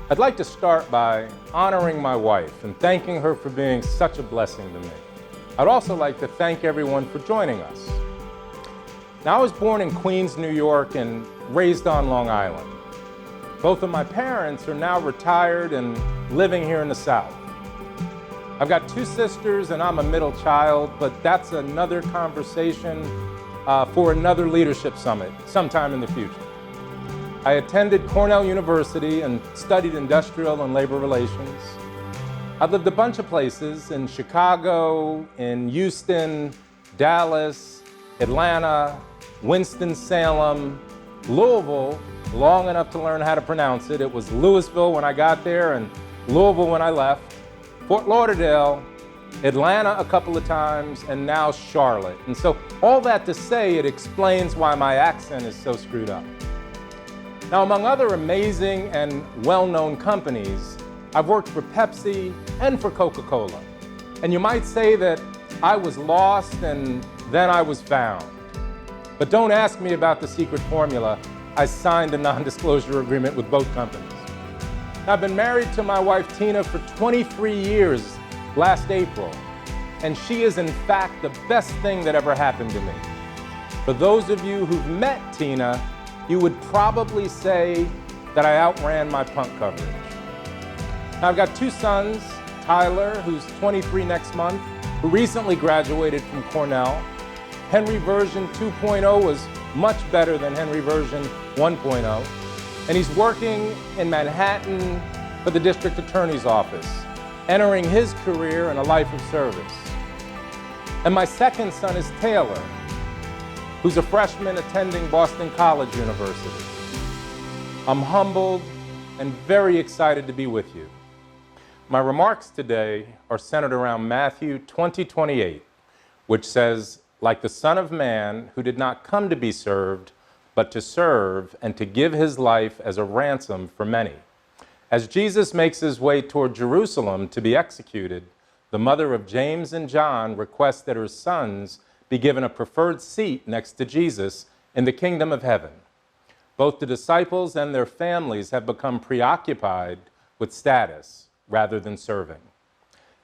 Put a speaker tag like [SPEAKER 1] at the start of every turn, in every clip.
[SPEAKER 1] I'd like to start by honoring my wife and thanking her for being such a blessing to me. I'd also like to thank everyone for joining us. Now, I was born in Queens, New York, and raised on Long Island. Both of my parents are now retired and living here in the South. I've got two sisters and I'm a middle child, but that's another conversation for another leadership summit sometime in the future. I attended Cornell University and studied industrial and labor relations. I've lived a bunch of places in Chicago, in Houston, Dallas, Atlanta, Winston-Salem, Louisville, long enough to learn how to pronounce it. It was Louisville when I got there and Louisville when I left. Fort Lauderdale, Atlanta a couple of times, and now Charlotte. And so all that to say, it explains why my accent is so screwed up. Now, among other amazing and well-known companies, I've worked for Pepsi and for Coca-Cola. And you might say that I was lost and then I was found. But don't ask me about the secret formula. I signed a non-disclosure agreement with both companies. I've been married to my wife Tina for 23 years last April, and she is in fact the best thing that ever happened to me. For those of you who've met Tina, you would probably say that I outran my punt coverage. Now, I've got two sons, Tyler, who's 23 next month, who recently graduated from Cornell. Henry version 2.0 was much better than Henry version 1.0. And he's working in Manhattan for the district attorney's office, entering his career in a life of service. And my second son is Taylor, who's a freshman attending Boston College University. I'm humbled and very excited to be with you. My remarks today are centered around Matthew 20:28, which says, "Like the Son of Man, who did not come to be served, but to serve and to give his life as a ransom for many." As Jesus makes his way toward Jerusalem to be executed, the mother of James and John requests that her sons be given a preferred seat next to Jesus in the kingdom of heaven. Both the disciples and their families have become preoccupied with status rather than serving.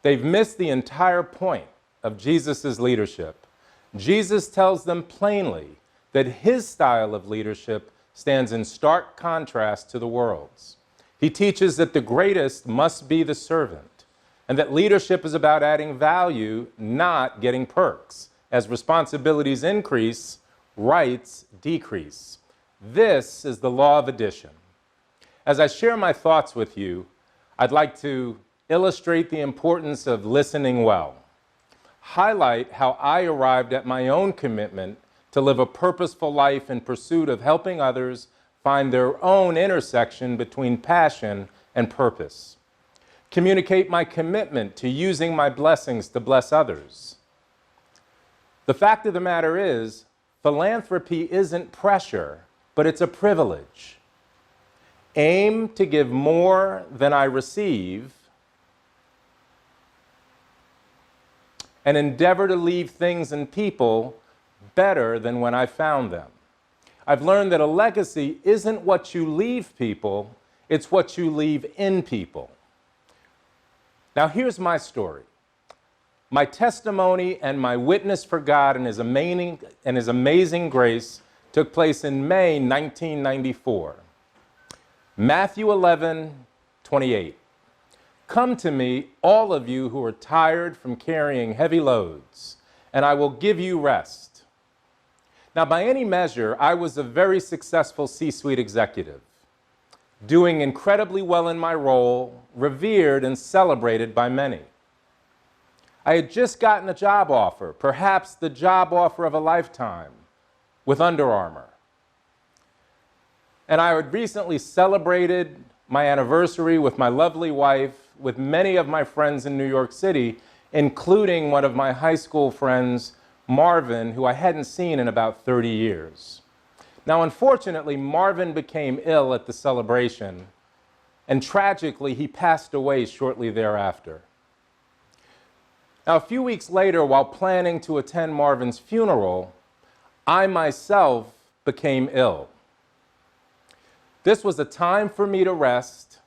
[SPEAKER 1] They've missed the entire point of Jesus' leadership. Jesus tells them plainly that his style of leadership stands in stark contrast to the world's. He teaches that the greatest must be the servant, and that leadership is about adding value, not getting perks. As responsibilities increase, rights decrease. This is the law of addition. As I share my thoughts with you, I'd like to illustrate the importance of listening well, highlight how I arrived at my own commitment to live a purposeful life in pursuit of helping others find their own intersection between passion and purpose. Communicate my commitment to using my blessings to bless others. The fact of the matter is, philanthropy isn't pressure, but it's a privilege. Aim to give more than I receive, and endeavor to leave things and people better than when I found them. I've learned that a legacy isn't what you leave people, it's what you leave in people. Now, here's my story. My testimony and my witness for God and his amazing grace took place in May 1994. Matthew 11:28. "Come to me, all of you who are tired from carrying heavy loads, and I will give you rest." Now, by any measure, I was a very successful C-suite executive, doing incredibly well in my role, revered and celebrated by many. I had just gotten a job offer, perhaps the job offer of a lifetime, with Under Armour. And I had recently celebrated my anniversary with my lovely wife, with many of my friends in New York City, including one of my high school friends, Marvin, who I hadn't seen in about 30 years. Now, unfortunately, Marvin became ill at the celebration, and tragically, he passed away shortly thereafter. Now, a few weeks later, while planning to attend Marvin's funeral, I myself became ill. This was a time for me to rest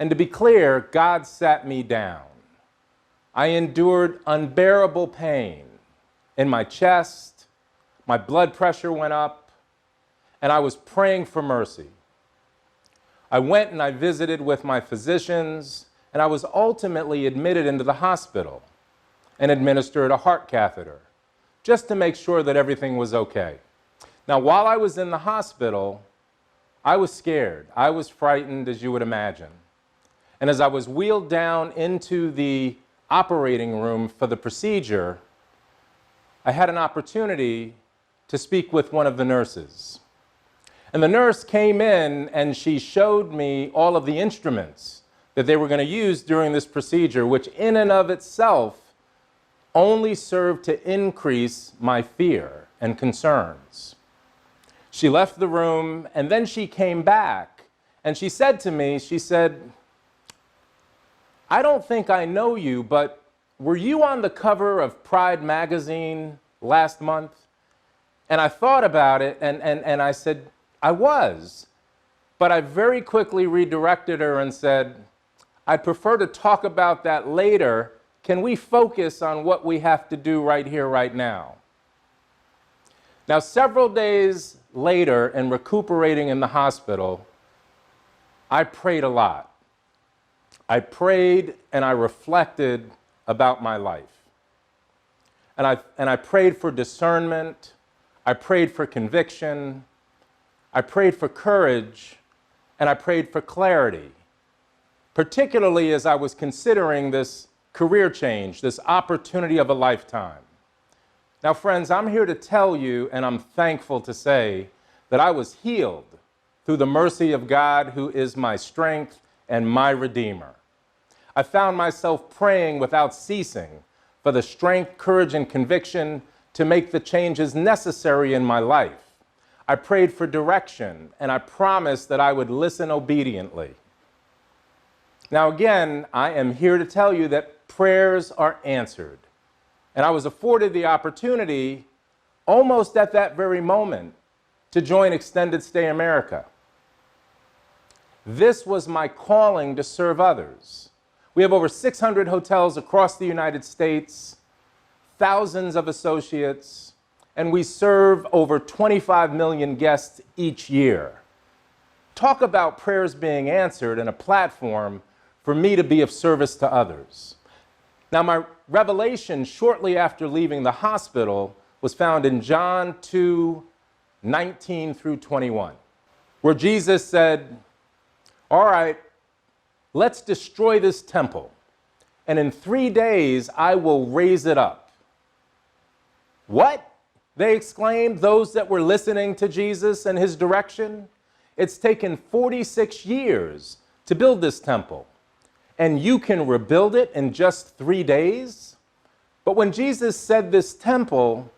[SPEAKER 1] And to be clear, God sat me down. I endured unbearable pain in my chest, my blood pressure went up, and I was praying for mercy. I went and I visited with my physicians, and I was ultimately admitted into the hospital and administered a heart catheter, just to make sure that everything was okay. Now, while I was in the hospital, I was scared. I was frightened, as you would imagine. And as I was wheeled down into the operating room for the procedure, I had an opportunity to speak with one of the nurses. And the nurse came in and she showed me all of the instruments that they were going to use during this procedure, which in and of itself only served to increase my fear and concerns. She left the room and then she came back and she said to me, she said, "I don't think I know you, but were you on the cover of Pride magazine last month?" And I thought about it and I said, I was. But I very quickly redirected her and said, "I'd prefer to talk about that later. Can we focus on what we have to do right here, right now?" Now, several days later, and recuperating in the hospital, I prayed a lot. I prayed and I reflected about my life. And I prayed for discernment. I prayed for conviction. I prayed for courage. And I prayed for clarity, particularly as I was considering this career change, this opportunity of a lifetime. Now, friends, I'm here to tell you, and I'm thankful to say, that I was healed through the mercy of God, who is my strength and my Redeemer. I found myself praying without ceasing for the strength, courage, and conviction to make the changes necessary in my life. I prayed for direction, and I promised that I would listen obediently. Now, again, I am here to tell you that prayers are answered. And I was afforded the opportunity, almost at that very moment, to join Extended Stay America. This was my calling to serve others. We have over 600 hotels across the United States, thousands of associates, and we serve over 25 million guests each year. Talk about prayers being answered and a platform for me to be of service to others. Now, my revelation shortly after leaving the hospital was found in John 2:19 through 21, where Jesus said, "All right, let's destroy this temple, and in 3 days I will raise it up." What? They exclaimed, those that were listening to Jesus and his direction. It's taken 46 years to build this temple, and you can rebuild it in just 3 days? But when Jesus said this temple,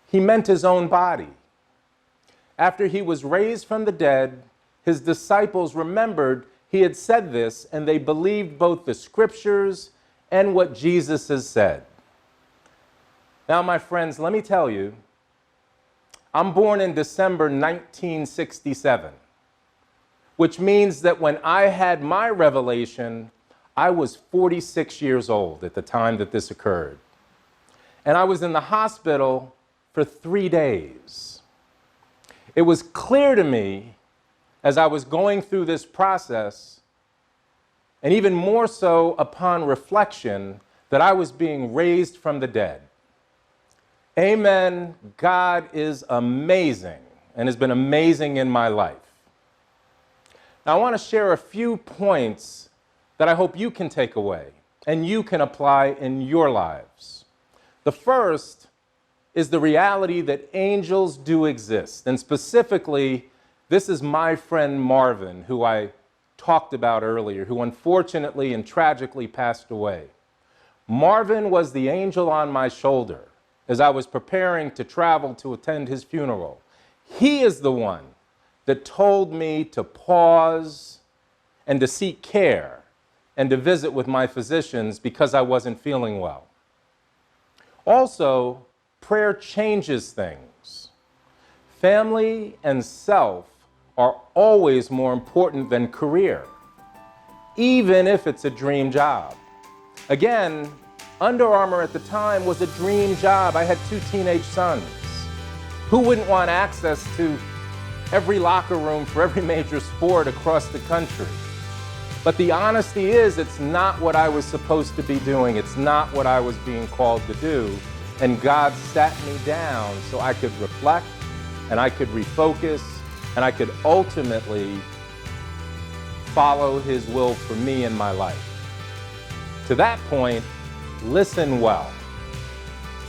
[SPEAKER 1] he meant his own body. After he was raised from the dead, his disciples remembered he had said this, and they believed both the scriptures and what Jesus has said. Now, my friends, let me tell you, I'm born in December 1967, which means that when I had my revelation, I was 46 years old at the time that this occurred. And I was in the hospital for 3 days. It was clear to me as I was going through this process, and even more so upon reflection, that I was being raised from the dead. Amen. God is amazing and has been amazing in my life. Now, I want to share a few points that I hope you can take away and you can apply in your lives. The first is the reality that angels do exist. And specifically, this is my friend Marvin, who I talked about earlier, who unfortunately and tragically passed away. Marvin was the angel on my shoulder as I was preparing to travel to attend his funeral. He is the one that told me to pause and to seek care and to visit with my physicians because I wasn't feeling well. Also, prayer changes things. Family and self are always more important than career. even if it's a dream job. Again, Under Armour at the time was a dream job. I had 2 teenage sons. Who wouldn't want access to every locker room for every major sport across the country? But the honesty is, it's not what I was supposed to be doing. It's not what I was being called to do. And God sat me down so I could reflect, and I could refocus, and I could ultimately follow His will for me in my life. To that point, listen well.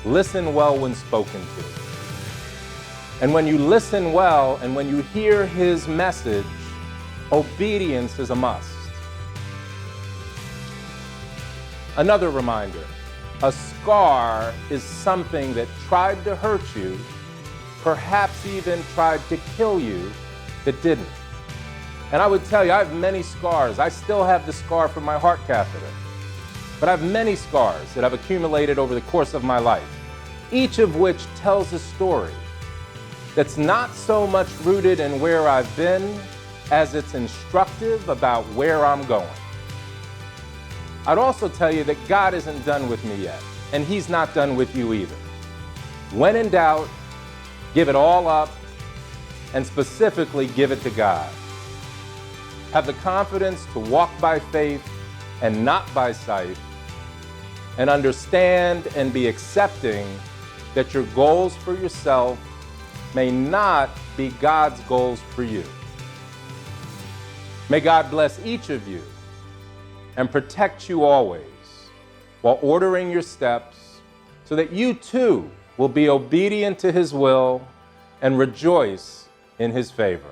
[SPEAKER 1] Listen well when spoken to. And when you listen well, and when you hear His message, obedience is a must. Another reminder, a scar is something that tried to hurt you, perhaps even tried to kill you, that didn't. And I would tell you, I have many scars. I still have the scar from my heart catheter. But I have many scars that I've accumulated over the course of my life, each of which tells a story that's not so much rooted in where I've been as it's instructive about where I'm going. I'd also tell you that God isn't done with me yet, and He's not done with you either. When in doubt, give it all up, and specifically give it to God. Have the confidence to walk by faith and not by sight, and understand and be accepting that your goals for yourself may not be God's goals for you. May God bless each of you and protect you always while ordering your steps so that you too will be obedient to His will and rejoice in His favor.